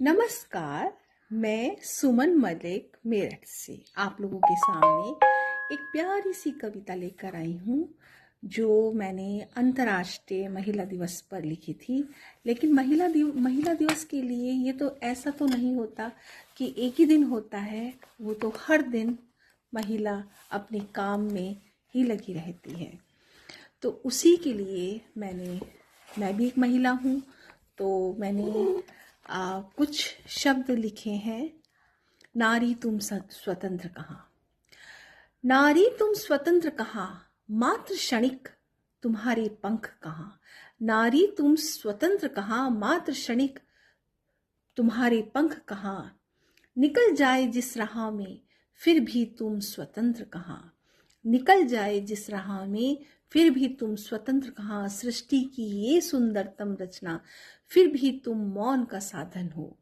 नमस्कार। मैं सुमन मलिक मेरठ से आप लोगों के सामने एक प्यारी सी कविता लेकर आई हूँ जो मैंने अंतर्राष्ट्रीय महिला दिवस पर लिखी थी। लेकिन महिला दिवस के लिए ये तो ऐसा तो नहीं होता कि एक ही दिन होता है, वो तो हर दिन महिला अपने काम में ही लगी रहती है। तो उसी के लिए मैं भी एक महिला हूँ, तो मैंने कुछ शब्द लिखे हैं। नारी तुम स्वतंत्र कहाँ, नारी तुम स्वतंत्र कहाँ, मात्र क्षणिक तुम्हारे पंख कहाँ। नारी तुम स्वतंत्र कहाँ, मात्र क्षणिक तुम्हारे पंख कहाँ। निकल जाए जिस राह में फिर भी तुम स्वतंत्र कहाँ। निकल जाए जिस राह में फिर भी तुम स्वतंत्र कहाँ। सृष्टि की ये सुंदरतम रचना फिर भी तुम मौन का साधन हो।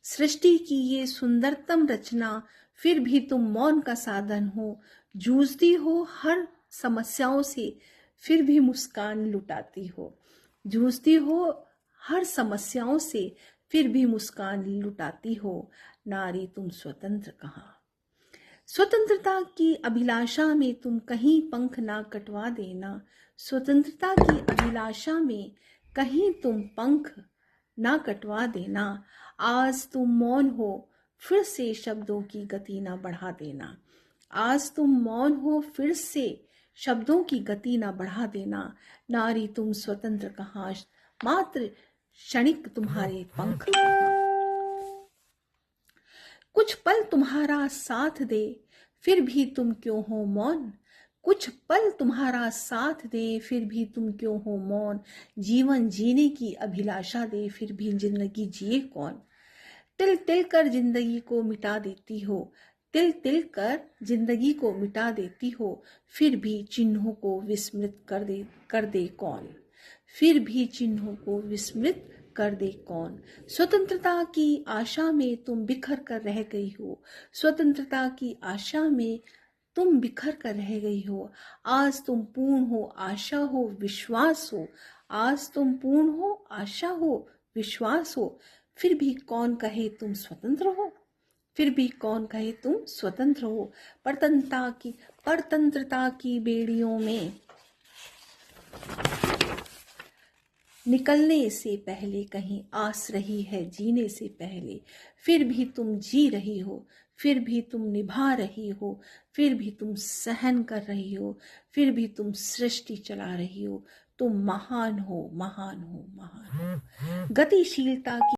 सृष्टि की ये सुंदरतम रचना फिर भी तुम मौन का साधन हो। जूझती हो हर समस्याओं से फिर भी मुस्कान लुटाती हो। जूझती हो हर समस्याओं से फिर भी मुस्कान लुटाती हो। नारी तुम स्वतंत्र कहाँ। स्वतंत्रता की अभिलाषा में तुम कहीं पंख ना कटवा देना। स्वतंत्रता की अभिलाषा में कहीं तुम पंख ना कटवा देना। आज तुम मौन हो फिर से शब्दों की गति ना बढ़ा देना। आज तुम मौन हो फिर से शब्दों की गति ना बढ़ा देना। नारी तुम स्वतंत्र कहाँ, मात्र क्षणिक तुम्हारे पंख कहाँ। कुछ पल तुम्हारा साथ दे फिर भी तुम क्यों हो मौन। कुछ पल तुम्हारा साथ दे फिर भी तुम क्यों हो मौन। जीवन जीने की अभिलाषा दे फिर भी जिंदगी जिए कौन। तिल तिल कर जिंदगी को मिटा देती हो। तिल तिल कर जिंदगी को मिटा देती हो। फिर भी चिन्हों को विस्मृत कर दे कौन। फिर भी चिन्हों को विस्मृत कर दे कौन। स्वतंत्रता की आशा में तुम बिखर कर रह गई हो। स्वतंत्रता की आशा में तुम बिखर कर रह गई हो। आज तुम पूर्ण हो, आशा हो, विश्वास हो। आज तुम पूर्ण हो, आशा हो, विश्वास हो। फिर भी कौन कहे तुम स्वतंत्र हो। फिर भी कौन कहे तुम स्वतंत्र हो। परतंत्रता की बेड़ियों में निकलने से पहले कहीं आस रही है जीने से पहले। फिर भी तुम जी रही हो, फिर भी तुम निभा रही हो, फिर भी तुम सहन कर रही हो, फिर भी तुम सृष्टि चला रही हो। तुम महान हो, महान हो, महान हो। गतिशीलता की